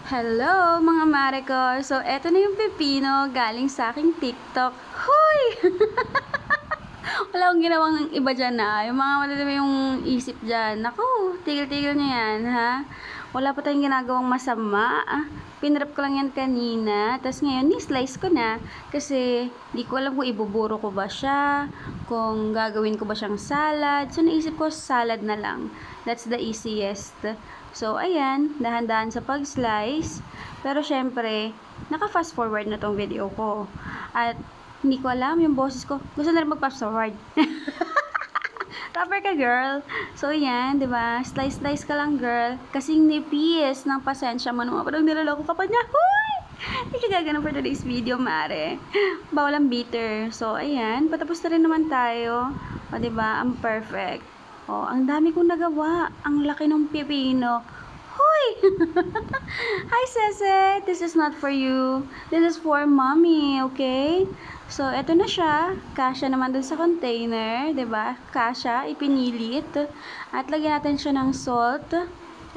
Hello mga Maricor! So, eto na yung pepino galing sa aking TikTok. Hoy! Wala akong ginawang iba dyan Yung mga madadami yung isip dyan. Naku, tigil-tigil nyo yan, ha? Wala pa tayong ginagawang masama. Pinrap ko lang yan kanina. Tapos ngayon, ni-slice ko na. Kasi, di ko alam kung ibuburo ko ba siya. Kung gagawin ko ba siyang salad. So, naisip ko, salad na lang. That's the easiest. So, ayan, dahan-dahan sa pag-slice. Pero, syempre, naka-fast forward na tong video ko. At, hindi ko alam, yung boses ko, gusto na rin mag-fast forward. Rapper ka, girl. So, ayan, di ba? Slice-slice ka lang, girl. Kasing nipis ng pasensya mo naman. Parang niloloko ka pa niya. Hoy! Hindi ka gagana for today's video, mare. Bawal ang bitter. So, ayan, patapos na rin naman tayo. O, di ba? Ang perfect. Oh, ang dami kong nagawa. Ang laki ng pipino. Hoy! Hi, Sese! This is not for you. This is for mommy, okay? So, eto na siya. Kasya naman dun sa container, 'di ba? Kasya, ipinilit. At lagyan natin siya ng salt.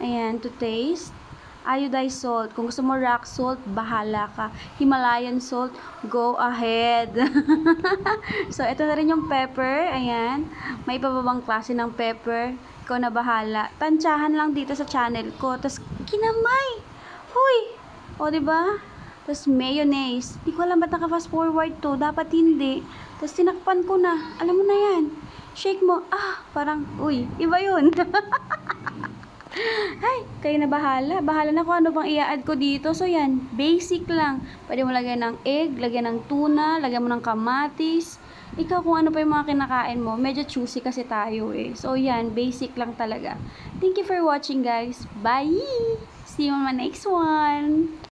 Ayan, to taste. Iodized salt. Kung gusto mo rock salt, bahala ka. Himalayan salt, go ahead. So, ito na rin yung pepper. Ayan. May pababang klase ng pepper. Ikaw na bahala. Tansyahan lang dito sa channel ko. Tapos, kinamay. Huy! O, diba? Tapos, mayonnaise. Di ko alam ba't naka-fast forward to. Dapat hindi. Tapos, tinakpan ko na. Alam mo na yan. Shake mo. Parang, uy, iba yun. Ay, kayo na bahala. Bahala na kung ano bang i-add ko dito. So, yan. Basic lang. Pwede mo lagyan ng egg, lagyan ng tuna, lagyan mo ng kamatis. Ikaw kung ano pa yung mga kinakain mo. Medyo choosy kasi tayo eh. So, yan. Basic lang talaga. Thank you for watching, guys. Bye! See you on my next one!